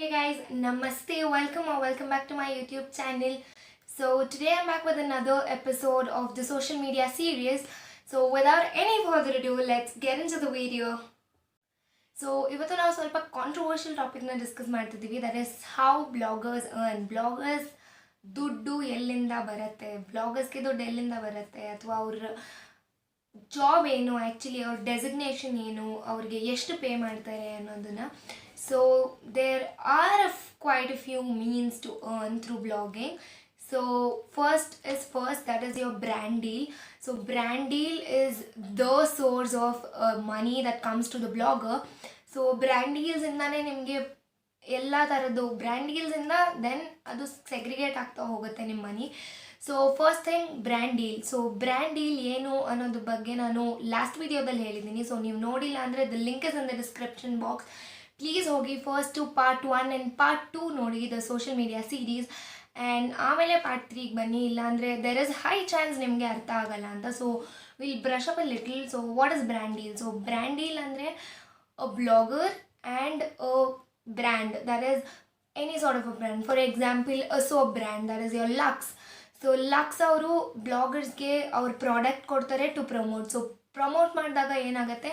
Hey guys, namaste, welcome back to my YouTube channel. So today I'm back with another episode of the social media series. So without any further ado, let's get into the video. So ಇವತ್ತು ನಾವು ಸ್ವಲ್ಪ controversial ಟಾಪಿಕ್ನ discuss ಮಾಡ್ತಿದ್ದೀವಿ. That is how bloggers earn. Bloggers ದುಡ್ಡು ಎಲ್ಲಿಂದ ಬರುತ್ತೆ, ಬ್ಲಾಗರ್ಸ್ಗೆ ದುಡ್ಡು ಎಲ್ಲಿಂದ ಬರುತ್ತೆ, ಅಥವಾ ಅವ್ರ ಜಾಬ್ ಏನು, ಆ್ಯಕ್ಚುಲಿ ಅವ್ರ ಡೆಸಿಗ್ನೇಷನ್ ಏನು, ಅವ್ರಿಗೆ ಎಷ್ಟು ಪೇ ಮಾಡ್ತಾರೆ ಅನ್ನೋದನ್ನು. So there are quite a few means to earn through blogging. So first, that is your brand deal. So brand deal is the source of money that comes to the blogger. So brand deals ಇಂದಾನೆ ನಿಮಗೆ ಎಲ್ಲ ಥರದ್ದು brand ಡೀಲ್ಸಿಂದ then ಅದು segregate ಆಗ್ತಾ ಹೋಗುತ್ತೆ ನಿಮ್ಮ money. So first thing brand deal. So brand deal ಏನು ಅನ್ನೋದ್ರ ಬಗ್ಗೆ ನಾನು ಲಾಸ್ಟ್ ವಿಡಿಯೋದಲ್ಲಿ ಹೇಳಿದ್ದೀನಿ. ಸೊ ನೀವು ನೋಡಿಲ್ಲ ಅಂದರೆ the link is in the description box. Please ಹೋಗಿ ಫಸ್ಟ್ ಪಾರ್ಟ್ 1 ಆ್ಯಂಡ್ ಪಾರ್ಟ್ 2 ನೋಡಿ the social media series, and ಆಮೇಲೆ ಪಾರ್ಟ್ 3ಗೆ ಬನ್ನಿ. ಇಲ್ಲಾಂದರೆ ದೆರ್ ಇಸ್ ಹೈ ಚಾನ್ಸ್ ನಿಮಗೆ ಅರ್ಥ ಆಗಲ್ಲ ಅಂತ. So will brush up a little. So what is brand deal? So brand deal ಅಂದರೆ a blogger and a brand, that is any sort of a brand. For example, a soap brand, that is your Lux. So Lux ಅವರು ಬ್ಲಾಗರ್ಸ್ಗೆ ಅವ್ರ product ಕೊಡ್ತಾರೆ to promote. So promote ಮಾಡಿದಾಗ ಏನಾಗುತ್ತೆ,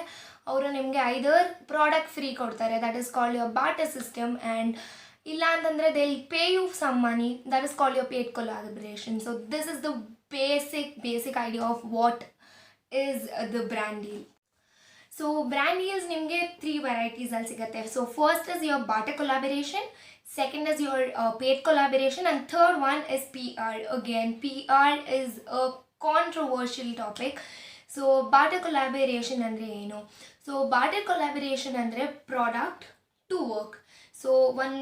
ಅವರು ನಿಮಗೆ either product free ಕೊಡ್ತಾರೆ, that is called your barter system, and ಇಲ್ಲ ಅಂತಂದರೆ they will pay you some money, that is called your paid collaboration. So this is the basic idea of what is the brand deal. So brand deals ನಿಮಗೆ 3 ವೆರೈಟೀಸಲ್ಲಿ ಸಿಗುತ್ತೆ. So first is your barter collaboration, second is your paid collaboration, and third one is PR. Again, PR is a controversial topic. So barter collaboration andre eno? So barter collaboration andre product to work. So one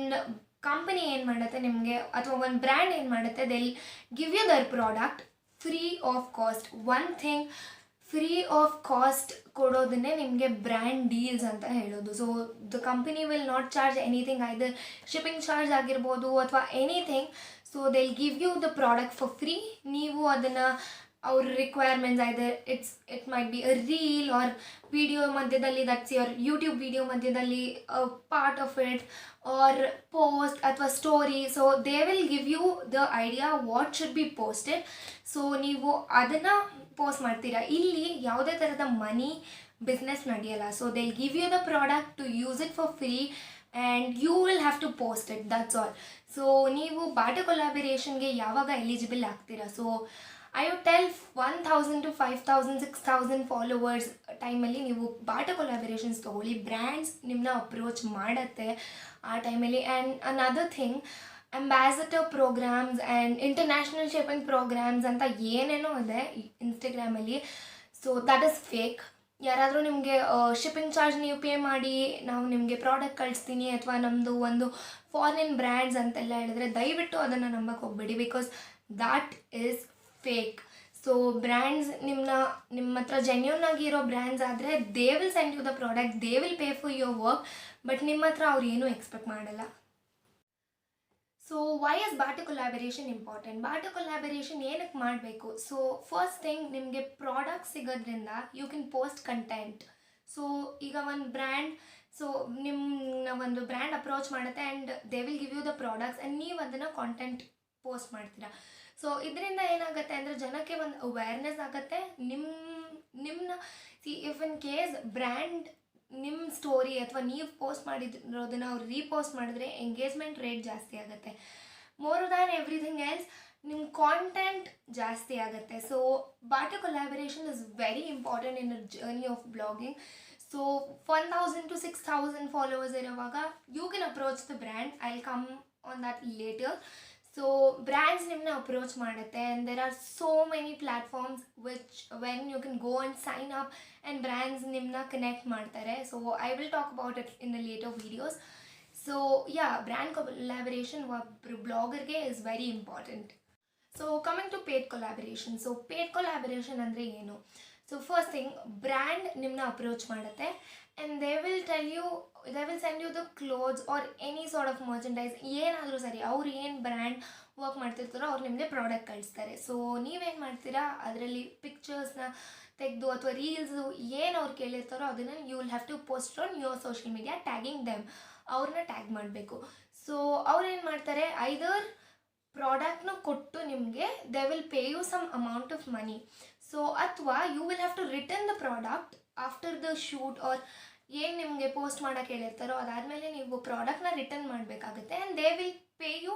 company ಏನು ಮಾಡುತ್ತೆ ನಿಮಗೆ, ಅಥವಾ ಒಂದು brand ಏನು ಮಾಡುತ್ತೆ, they will give you their product free of cost. One thing free of cost ಕೊಡೋದನ್ನೇ ನಿಮಗೆ brand deals ಅಂತ ಹೇಳೋದು. So the company will not charge anything, either shipping charge ಆಗಿರ್ಬೋದು ಅಥವಾ anything. So they will give you the product for free. ನೀವು ಅದನ್ನು ಅವ್ರ requirements either it might be a reel or video ಮಧ್ಯದಲ್ಲಿ, that's your YouTube video ಮಧ್ಯದಲ್ಲಿ part of it, or post ಅಥವಾ story. So they will give you the idea what should be posted. So ನೀವು ಅದನ್ನು post ಮಾಡ್ತೀರಾ. ಇಲ್ಲಿ ಯಾವುದೇ ಥರದ money business ನಡೆಯಲ್ಲ. So they will give you the product to use it for free and you will have to post it, that's all. So ನೀವು barter ಕೊಲಾಬರೇಷನ್ಗೆ ಯಾವಾಗ ಎಲಿಜಿಬಲ್ ಆಗ್ತೀರಾ? So I would tell 1000 to 5000 6000 followers ಟೈಮಲ್ಲಿ ನೀವು barter collaborations ತೊಗೊಳ್ಳಿ. Brands ನಿಮ್ಮನ್ನ approach ಮಾಡುತ್ತೆ ಆ ಟೈಮಲ್ಲಿ. And another thing, ambassador programs and international shipping programs ಅಂತ ಏನೇನೋ ಇದೆ ಇನ್ಸ್ಟಾಗ್ರಾಮಲ್ಲಿ. So that is fake. ಯಾರಾದರೂ ನಿಮಗೆ ಶಿಪ್ಪಿಂಗ್ ಚಾರ್ಜ್ ನೀವು ಪೇ ಮಾಡಿ ನಾವು ನಿಮಗೆ ಪ್ರಾಡಕ್ಟ್ ಕಳಿಸ್ತೀನಿ ಅಥವಾ ನಮ್ಮದು ಒಂದು ಫಾರಿನ್ ಬ್ರ್ಯಾಂಡ್ಸ್ ಅಂತೆಲ್ಲ ಹೇಳಿದ್ರೆ ದಯವಿಟ್ಟು ಅದನ್ನು ನಂಬಕ್ಕೆ ಹೋಗಬೇಡಿ, because that is fake. So brands ನಿಮ್ಮ ಹತ್ರ ಜೆನ್ಯೂನ್ ಆಗಿರೋ ಬ್ರ್ಯಾಂಡ್ಸ್ ಆದರೆ they will send you the product, they will pay for your work, but ನಿಮ್ಮ ಹತ್ರ ಅವ್ರು ಏನೂ ಎಕ್ಸ್ಪೆಕ್ಟ್ ಮಾಡಲ್ಲ. So why is barter collaboration important? Barter collaboration ಏನಕ್ಕೆ ಮಾಡಬೇಕು? ಸೊ ಫಸ್ಟ್ ಥಿಂಗ್, ನಿಮಗೆ ಪ್ರಾಡಕ್ಟ್ ಸಿಗೋದ್ರಿಂದ you can post content. So ಈಗ ಒಂದು ಬ್ರ್ಯಾಂಡ್, ಸೊ ನಿಮ್ಮ ಒಂದು ಬ್ರ್ಯಾಂಡ್ ಅಪ್ರೋಚ್ ಮಾಡುತ್ತೆ and they will give you the products and ನೀವು ಅದನ್ನು ಕಾಂಟೆಂಟ್ ಪೋಸ್ಟ್ ಮಾಡ್ತೀರಾ. ಸೊ ಇದರಿಂದ ಏನಾಗುತ್ತೆ ಅಂದರೆ ಜನಕ್ಕೆ ಒಂದು ಅವೇರ್ನೆಸ್ ಆಗುತ್ತೆ. ನಿಮ್ಮನ್ನ ಇಫ್ ಇನ್ ಕೇಸ್ ಬ್ರ್ಯಾಂಡ್ ನಿಮ್ಮ ಸ್ಟೋರಿ ಅಥವಾ ನೀವು ಪೋಸ್ಟ್ ಮಾಡಿರೋದನ್ನು ಅವ್ರು ರೀಪೋಸ್ಟ್ ಮಾಡಿದ್ರೆ ಎಂಗೇಜ್ಮೆಂಟ್ ರೇಟ್ ಜಾಸ್ತಿ ಆಗುತ್ತೆ. ಮೋರ್ ದ್ಯಾನ್ ಎವ್ರಿಥಿಂಗ್ ಎಲ್ಸ್ ನಿಮ್ಮ ಕಾಂಟೆಂಟ್ ಜಾಸ್ತಿ ಆಗುತ್ತೆ. So barter collaboration is very important in a journey of blogging. So 1000 to 6000 followers ಇರೋವಾಗ you can approach the brand. I will come on that later. So brands ನಿಮ್ಮನ್ನ approach ಮಾಡುತ್ತೆ and there are so many platforms which when you can go and sign up and brands ನಿಮ್ಮನ್ನ connect ಮಾಡ್ತಾರೆ. So I will talk about it in the later videos. So yeah, brand collaboration ಒಬ್ಬರು ಬ್ಲಾಗರ್ಗೆ is very important. So coming to paid collaboration. So paid collaboration ಅಂದರೆ ಏನು? So first thing, brand ನಿಮ್ಮನ್ನ approach ಮಾಡುತ್ತೆ and they will send you the clothes or any sort of merchandise, ಏನಾದರೂ ಸರಿ. ಅವ್ರು ಏನು ಬ್ರ್ಯಾಂಡ್ ವರ್ಕ್ ಮಾಡ್ತಿರ್ತಾರೋ ಅವ್ರು ನಿಮಗೆ ಪ್ರಾಡಕ್ಟ್ ಕಳಿಸ್ತಾರೆ. ಸೊ ನೀವೇನು ಮಾಡ್ತೀರಾ, ಅದರಲ್ಲಿ ಪಿಕ್ಚರ್ಸ್ನ ತೆಗೆದು ಅಥವಾ ರೀಲ್ಸು ಏನು ಅವ್ರು ಕೇಳಿರ್ತಾರೋ ಅದನ್ನು you will have to post on your social media tagging them. ಅವ್ರನ್ನ ಟ್ಯಾಗ್ ಮಾಡಬೇಕು. ಸೊ ಅವ್ರು ಏನು ಮಾಡ್ತಾರೆ, ಐದರ್ ಪ್ರಾಡಕ್ಟ್ನ ಕೊಟ್ಟು ನಿಮಗೆ they will pay you some amount of money. So ಅಥವಾ you will have to return the product after the shoot, or ಏನು ನಿಮಗೆ ಪೋಸ್ಟ್ ಮಾಡೋಕ್ಕೆ ಹೇಳಿರ್ತಾರೋ ಅದಾದಮೇಲೆ ನೀವು ಪ್ರಾಡಕ್ಟ್ನ ರಿಟರ್ನ್ ಮಾಡಬೇಕಾಗುತ್ತೆ and they will pay you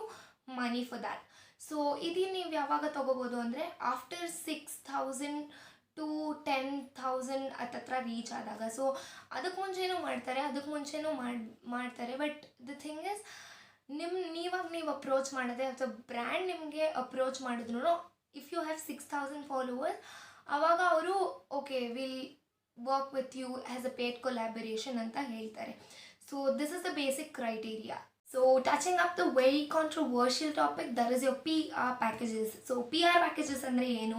money for that. So ಇದು ನೀವು ಯಾವಾಗ ತೊಗೋಬೋದು ಅಂದರೆ ಆಫ್ಟರ್ 6,000 to 10,000 ಹತ್ತತ್ರ ರೀಚ್ ಆದಾಗ. ಸೊ ಅದಕ್ಕೆ ಮುಂಚೆನೂ ಮಾಡ್ತಾರೆ ಬಟ್ ದ ಥಿಂಗ್ ಇಸ್ ನೀವು ಅಪ್ರೋಚ್ ಮಾಡಿದೆ ಅಥವಾ ಬ್ರ್ಯಾಂಡ್ ನಿಮಗೆ ಅಪ್ರೋಚ್ ಮಾಡಿದ್ರು, ಇಫ್ ಯು ಹ್ಯಾವ್ 6,000 ಫಾಲೋವರ್ಸ್, ಆವಾಗ ಅವರು okay will work with you as a paid collaboration ಅಂತ ಹೇಳ್ತಾರೆ. So this is the basic criteria. So touching up the very controversial topic, that is your PR packages. So PR packages ಅಂದರೆ ಏನು?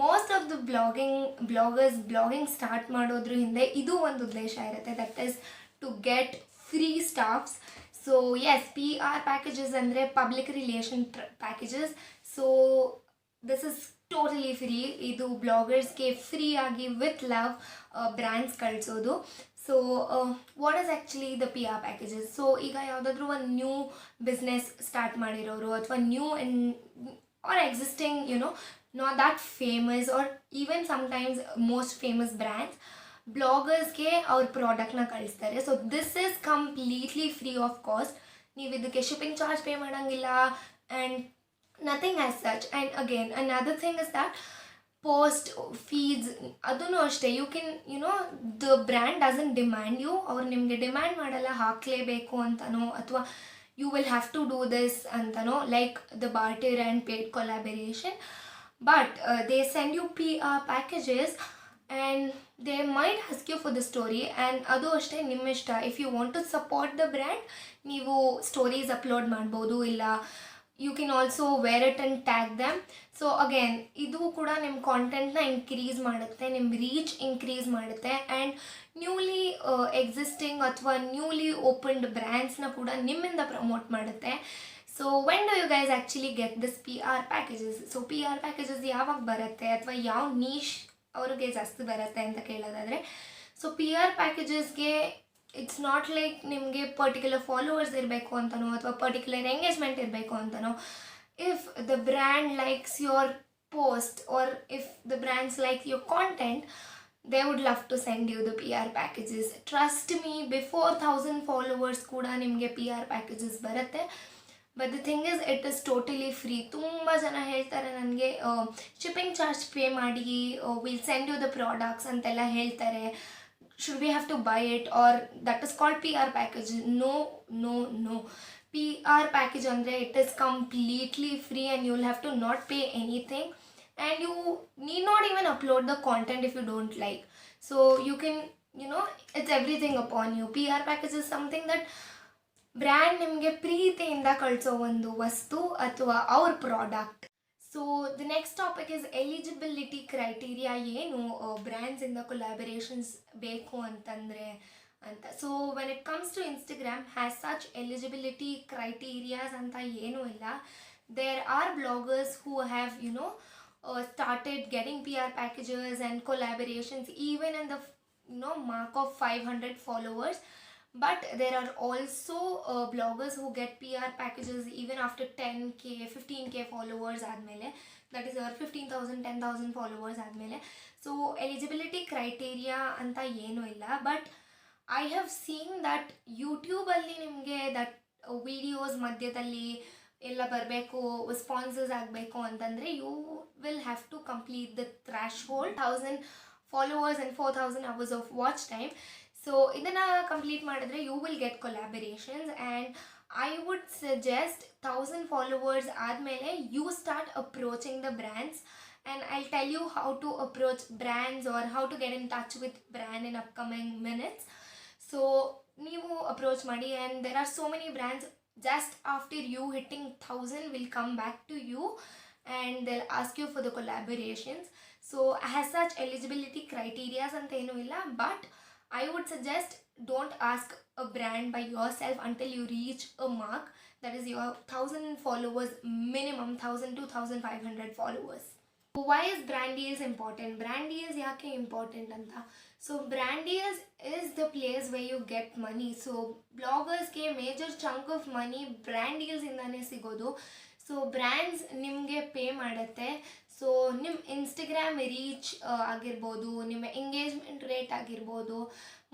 Most of the blogging start ಮಾಡೋದ್ರ ಹಿಂದೆ ಇದು ಒಂದು ಉದ್ದೇಶ ಇರುತ್ತೆ, that is to get free stuffs. So yes, PR packages ಅಂದರೆ public relation packages. So this is totally free. ಇದು ಬ್ಲಾಗರ್ಸ್ಗೆ ಫ್ರೀ ಆಗಿ ವಿತ್ ಲವ್ ಬ್ರ್ಯಾಂಡ್ಸ್ ಕಳಿಸೋದು. So what is actually the PR packages? So ಈಗ ಯಾವುದಾದ್ರೂ ಒಂದು ನ್ಯೂ ಬಿಸ್ನೆಸ್ ಸ್ಟಾರ್ಟ್ ಮಾಡಿರೋರು ಅಥವಾ new or existing not that famous or even sometimes most famous brands ಬ್ಲಾಗರ್ಸ್ಗೆ ಅವ್ರ ಪ್ರಾಡಕ್ಟ್ನ ಕಳಿಸ್ತಾರೆ. So this is completely free of cost. ನೀವು ಇದಕ್ಕೆ ಶಿಪ್ಪಿಂಗ್ ಚಾರ್ಜ್ ಪೇ ಮಾಡೋಂಗಿಲ್ಲ and nothing as such. And again another thing is that post feeds ಅದೂ ಅಷ್ಟೇ, you can the brand doesn't demand you. ಅವ್ರು ನಿಮಗೆ ಡಿಮ್ಯಾಂಡ್ ಮಾಡಲ್ಲ ಹಾಕಲೇಬೇಕು ಅಂತನೋ ಅಥವಾ you will have to do this ಅಂತನೋ, like the barter and paid collaboration. But they send you PR packages and they might ask you for the story, and ಅದು ಅಷ್ಟೇ ನಿಮ್ಮ ಇಷ್ಟ. If you want to support the brand, ನೀವು stories upload ಮಾಡ್ಬೋದು, ಇಲ್ಲ you can also wear it and tag them. So again ಇದು ಕೂಡ ನಿಮ್ಮ ಕಾಂಟೆಂಟ್ನ ಇನ್ಕ್ರೀಸ್ ಮಾಡುತ್ತೆ, ನಿಮ್ಮ ರೀಚ್ ಇನ್ಕ್ರೀಸ್ ಮಾಡುತ್ತೆ ಆ್ಯಂಡ್ ನ್ಯೂಲಿ ಎಕ್ಸಿಸ್ಟಿಂಗ್ ಅಥವಾ ನ್ಯೂಲಿ ಓಪನ್ಡ್ ಬ್ರ್ಯಾಂಡ್ಸ್ನ ಕೂಡ ನಿಮ್ಮಿಂದ ಪ್ರಮೋಟ್ ಮಾಡುತ್ತೆ. So when do you guys actually get this PR packages? So PR packages ಯಾವಾಗ ಬರುತ್ತೆ ಅಥವಾ ಯಾವ ನೀಶ್ ಅವ್ರಿಗೆ ಜಾಸ್ತಿ ಬರುತ್ತೆ ಅಂತ ಕೇಳೋದಾದರೆ, ಸೊ PR ಪ್ಯಾಕೇಜಸ್ಗೆ ಇಟ್ಸ್ ನಾಟ್ ಲೈಕ್ ನಿಮಗೆ ಪರ್ಟಿಕ್ಯುಲರ್ ಫಾಲೋವರ್ಸ್ ಇರಬೇಕು ಅಂತನೋ ಅಥವಾ ಪರ್ಟಿಕ್ಯುಲರ್ ಎಂಗೇಜ್ಮೆಂಟ್ ಇರಬೇಕು ಅಂತನೋ. If the brand likes your post or if the brands like your content, they would love to send you the PR packages. Trust me, before 1,000 followers ಕೂಡ ನಿಮಗೆ PR packages ಬರುತ್ತೆ. But the thing is it is totally free. ತುಂಬ ಜನ ಹೇಳ್ತಾರೆ ನನಗೆ shipping charge pay ಮಾಡಿ will send you the products ಅಂತೆಲ್ಲ ಹೇಳ್ತಾರೆ. Should we have to buy it or that is called PR package? No no no. PR package ಅಂದರೆ it is completely free and you will have to not pay anything and you need not even upload the content if you don't like. So you can it's everything upon you. PR package is something that brand ನಿಮಗೆ ಪ್ರೀತಿಯಿಂದ ಕಳಿಸೋ ಒಂದು ವಸ್ತು ಅಥವಾ ಅವ್ರ product. So the next topic is eligibility criteria. ಏನು ಬ್ರ್ಯಾಂಡ್ಸಿಂದ collaborations ಬೇಕು ಅಂತಂದರೆ ಅಂತ. So when it comes to Instagram has such eligibility criterias ಅಂತ ಏನೂ ಇಲ್ಲ. There are bloggers who have started getting PR packages and collaborations even in the mark of 500 followers. But there are also bloggers who get PR packages even after 10k 15k followers ಆದಮೇಲೆ, that is 15,000 10,000 followers ಆದಮೇಲೆ. So eligibility criteria ಅಂತ ಏನೂ ಇಲ್ಲ. But I have seen that ಯೂಟ್ಯೂಬಲ್ಲಿ ನಿಮಗೆ that videos ಮಧ್ಯದಲ್ಲಿ ಎಲ್ಲ ಬರಬೇಕು, ಸ್ಪಾನ್ಸರ್ಸ್ ಆಗಬೇಕು ಅಂತಂದರೆ you will have to complete the threshold 1,000 followers and 4,000 hours of watch time. So ಇದನ್ನು ಕಂಪ್ಲೀಟ್ ಮಾಡಿದ್ರೆ you will get collaborations and I would suggest 1,000 followers ಆದಮೇಲೆ you start approaching the brands and I tell you how to approach brands or how to get in touch with brand in upcoming minutes. So ನೀವು approach ಮಾಡಿ and there are so many brands just after you hitting 1,000 will come back to you and they'll ask you for the collaborations. So as such eligibility criteria anta enu illa, but I would suggest don't ask a brand by yourself until you reach a mark, that is your 1,000 followers minimum, 1,000 to 1,500 followers. Why is brand deals important? Brand deals ಯಾಕೆ important ಅಂತ. So brand deals is the place way you get money. So ಬ್ಲಾಗರ್ಸ್ಗೆ major chunk of money brand ಡೀಲ್ಸಿಂದಾನೇ ಸಿಗೋದು. So brands ನಿಮಗೆ pay ಮಾಡುತ್ತೆ. So ನಿಮ್ಮ Instagram reach ಆಗಿರ್ಬೋದು, ನಿಮ್ಮ ಎಂಗೇಜ್ಮೆಂಟ್ ರೇಟ್ ಆಗಿರ್ಬೋದು,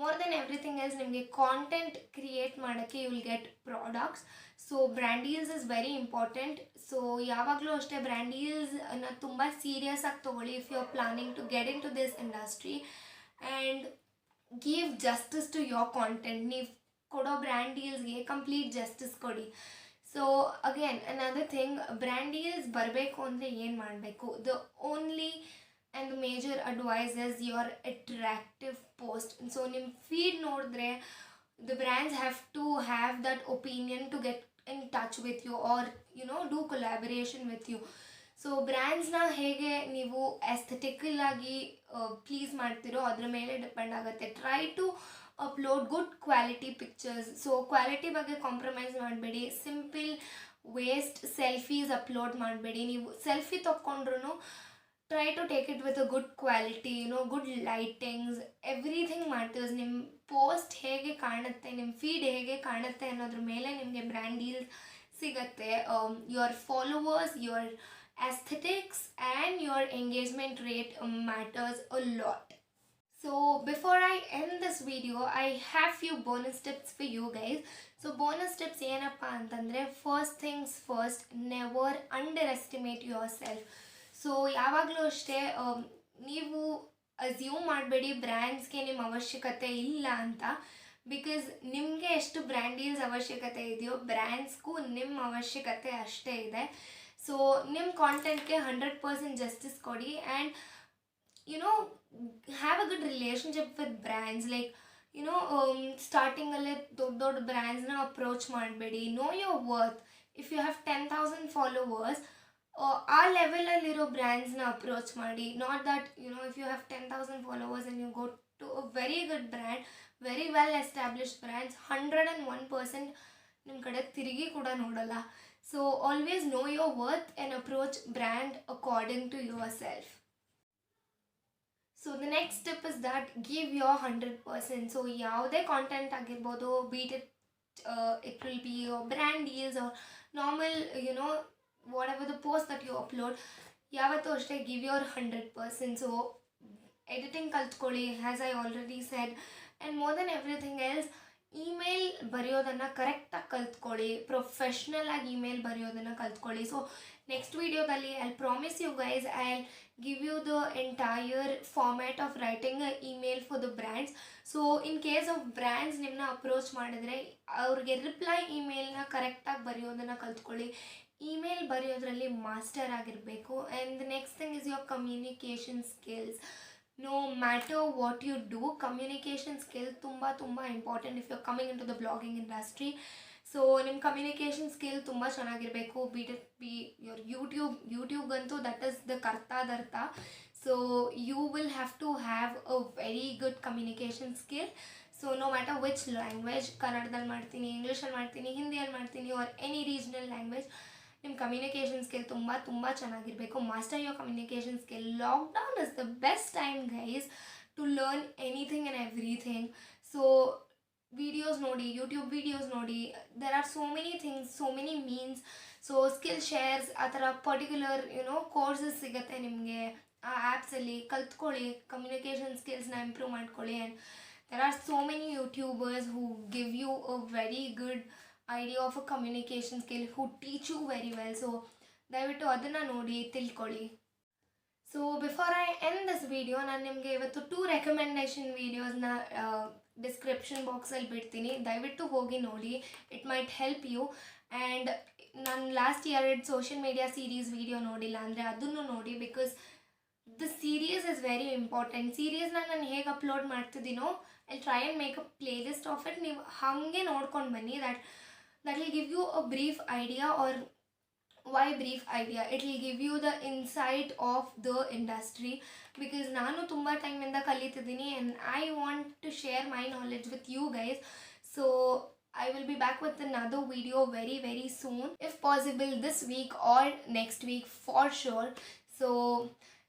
ಮೋರ್ ದೆನ್ ಎವ್ರಿಥಿಂಗ್ ಎಲ್ಸ್ ನಿಮಗೆ ಕಾಂಟೆಂಟ್ ಕ್ರಿಯೇಟ್ ಮಾಡೋಕ್ಕೆ you will get products. So brand deals is very important. So ಯಾವಾಗಲೂ ಅಷ್ಟೇ ಬ್ರ್ಯಾಂಡ್ ಡೀಲ್ಸ್ನ ತುಂಬ ಸೀರಿಯಸ್ ಆಗಿ ತೊಗೊಳ್ಳಿ if you are planning to get in to this industry and give justice to your content. ನೀವು ಕೊಡೋ brand ಡೀಲ್ಸ್ಗೆ ಕಂಪ್ಲೀಟ್ ಜಸ್ಟಿಸ್ ಕೊಡಿ. So again another thing, brand deals ಬರಬೇಕು ಅಂದರೆ ಏನು ಮಾಡಬೇಕು? The only and the major advice is your attractive post. So ನಿಮ್ಮ feed ನೋಡಿದ್ರೆ the brands have to have that opinion to get in touch with you or do collaboration with you. So ಬ್ರ್ಯಾಂಡ್ಸ್ನ ಹೇಗೆ ನೀವು ಎಸ್ಥೆಟಿಕಲ್ ಆಗಿ please ಮಾಡ್ತಿರೋ ಅದ್ರ ಮೇಲೆ depend ಆಗುತ್ತೆ. Try to upload good quality pictures. So quality ಬಗ್ಗೆ ಕಾಂಪ್ರಮೈಸ್ ಮಾಡಬೇಡಿ. ಸಿಂಪಲ್ ವೇಸ್ಟ್ ಸೆಲ್ಫೀಸ್ ಅಪ್ಲೋಡ್ ಮಾಡಬೇಡಿ. ನೀವು ಸೆಲ್ಫಿ ತೊಗೊಂಡ್ರು try to take it with a good quality, good lightings, everything matters. ನಿಮ್ಮ ಪೋಸ್ಟ್ ಹೇಗೆ ಕಾಣುತ್ತೆ, ನಿಮ್ಮ ಫೀಡ್ ಹೇಗೆ ಕಾಣುತ್ತೆ ಅನ್ನೋದ್ರ ಮೇಲೆ ನಿಮಗೆ ಬ್ರ್ಯಾಂಡ್ ಡೀಲ್ ಸಿಗತ್ತೆ. Your followers, your aesthetics and your engagement rate matters a lot. So before I end this video, I have few bonus tips for you guys. So bonus tips ಏನಪ್ಪ ಅಂತಂದರೆ, first things first, never underestimate yourself. So ಯಾವಾಗಲೂ ಅಷ್ಟೇ ನೀವು assume ಮಾಡಬೇಡಿ ಬ್ರ್ಯಾಂಡ್ಸ್ಗೆ ನಿಮ್ಮ ಅವಶ್ಯಕತೆ ಇಲ್ಲ ಅಂತ. ಬಿಕಾಸ್ ನಿಮಗೆ ಎಷ್ಟು ಬ್ರ್ಯಾಂಡ್ ಡೀಲ್ಸ್ ಅವಶ್ಯಕತೆ ಇದೆಯೋ ಬ್ರ್ಯಾಂಡ್ಸ್ಗೂ ನಿಮ್ಮ ಅವಶ್ಯಕತೆ ಅಷ್ಟೇ ಇದೆ. ಸೊ ನಿಮ್ಮ ಕಾಂಟೆಂಟ್ಗೆ 100% ಜಸ್ಟಿಸ್ ಕೊಡಿ and have a good relationship with brands. Like ಸ್ಟಾರ್ಟಿಂಗಲ್ಲೇ ದೊಡ್ಡ ದೊಡ್ಡ ಬ್ರ್ಯಾಂಡ್ಸ್ನ ಅಪ್ರೋಚ್ ಮಾಡಬೇಡಿ. Know your worth. If you have 10,000 followers, ಆ ಲೆವೆಲಲ್ಲಿರೋ ಬ್ರ್ಯಾಂಡ್ಸ್ನ ಅಪ್ರೋಚ್ ಮಾಡಿ. Not that if you have 10,000 followers and you go to a very good brand, very well established brands, 101% ನಿಮ್ಮ ಕಡೆ ತಿರುಗಿ ಕೂಡ ನೋಡಲ್ಲ. So always know your worth and approach brand according to your self. So the next step is that give your 100%. So ಯಾವುದೇ content ಆಗಿರ್ಬೋದು, be it it will be your brand deals or normal whatever the post that you upload, ಯಾವತ್ತೂ ಅಷ್ಟೇ ಗಿವ್ your 100%. So editing ಕಲ್ತ್ಕೊಳ್ಳಿ, as I already said. And more then everything else, email ಬರೆಯೋದನ್ನು ಕರೆಕ್ಟಾಗಿ ಕಲ್ತ್ಕೊಳ್ಳಿ. Professional ಆಗಿ ಇಮೇಲ್ ಬರೆಯೋದನ್ನು ಕಲ್ತ್ಕೊಳ್ಳಿ. ಸೊ ನೆಕ್ಸ್ಟ್ ವೀಡಿಯೋದಲ್ಲಿ I promise you guys, I give you the entire format of writing a email for the brands. So in case of brands ನಿಮ್ಮನ್ನ approach ಮಾಡಿದ್ರೆ ಅವ್ರಿಗೆ ರಿಪ್ಲೈ ಇಮೇಲ್ನ ಕರೆಕ್ಟಾಗಿ ಬರೆಯೋದನ್ನು ಕಲ್ತ್ಕೊಳ್ಳಿ. ಇಮೇಲ್ ಬರೆಯೋದ್ರಲ್ಲಿ ಮಾಸ್ಟರ್ ಆಗಿರಬೇಕು. And the next thing is your communication skills. No matter what you do, communication skill ತುಂಬ important if you are coming in to the blogging industry. So ನಿಮ್ಮ ಕಮ್ಯುನಿಕೇಷನ್ ಸ್ಕಿಲ್ ತುಂಬ ಚೆನ್ನಾಗಿರಬೇಕು. ಬಿ ಯೋರ್ ಯೂಟ್ಯೂಬ್ಗಂತೂ that is the ಕರ್ತಾದರ್ಥ. So you will have to have a very good communication skill. So no matter which language, ಕನ್ನಡದಲ್ಲಿ ಮಾಡ್ತೀನಿ, ಇಂಗ್ಲೀಷಲ್ಲಿ ಮಾಡ್ತೀನಿ, ಹಿಂದಿಯಲ್ಲಿ ಮಾಡ್ತೀನಿ, ಆರ್ ಎನಿ ರೀಜ್ನಲ್ ಲ್ಯಾಂಗ್ವೇಜ್, ನಿಮ್ಮ ಕಮ್ಯುನಿಕೇಷನ್ ಸ್ಕಿಲ್ ತುಂಬ ಚೆನ್ನಾಗಿರಬೇಕು. Master your communication skill. Lockdown is the best time guys to learn anything and everything. So videos ನೋಡಿ, ಯೂಟ್ಯೂಬ್ ವಿಡಿಯೋಸ್ ನೋಡಿ, there are so many things, so many means. So skill shares, ಆ ಥರ particular courses ಸಿಗುತ್ತೆ ನಿಮಗೆ ಆ ಆ್ಯಪ್ಸಲ್ಲಿ. ಕಲ್ತ್ಕೊಳ್ಳಿ, communication ಸ್ಕಿಲ್ಸ್ನ ಇಂಪ್ರೂವ್ ಮಾಡ್ಕೊಳ್ಳಿ. And there are so many YouTubers who give you a very good idea of a communication skill, who teach you very well. So ದಯವಿಟ್ಟು ಅದನ್ನು ನೋಡಿ ತಿಳ್ಕೊಳ್ಳಿ. So before I end this video, ನಾನು ನಿಮಗೆ ಇವತ್ತು 2 recommendation ವೀಡಿಯೋಸ್ನ description ಬಾಕ್ಸಲ್ಲಿ ಬಿಡ್ತೀನಿ. ದಯವಿಟ್ಟು ಹೋಗಿ ನೋಡಿ, it might help you. And ನಾನು last 2 social media series video ನೋಡಿಲ್ಲ ಅಂದರೆ ಅದನ್ನು ನೋಡಿ. Because the series is very important. ಸೀರೀಸ್ನ ನಾನು ಹೇಗೆ ಅಪ್ಲೋಡ್ ಮಾಡ್ತಿದ್ದೀನೋ I try and make a playlist of it. ನೀವು ಹಾಗೆ ನೋಡ್ಕೊಂಡು ಬನ್ನಿ. That will give you a brief idea. Or why brief idea? It will give you the insight of the industry. Because ನಾನು ತುಂಬ ಟೈಮಿಂದ ಕಲಿತಿದ್ದೀನಿ and I want to share my knowledge with you guys. So I will be back with another video very soon, if possible this week or next week for sure. So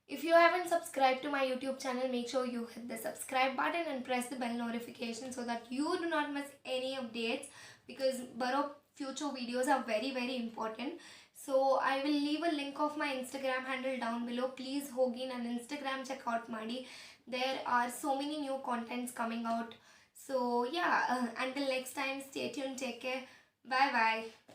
If you haven't subscribed to my YouTube channel, make sure you hit the subscribe button and press the bell notification so that you do not miss any updates, because Baro future videos are very very important. So I will leave a link of my Instagram handle down below. Please ಹೋಗಿ ನನ್ನ Instagram check out ಮಾಡಿ. There are so many new contents coming out. So yeah, until next time, stay tuned, take care, bye bye.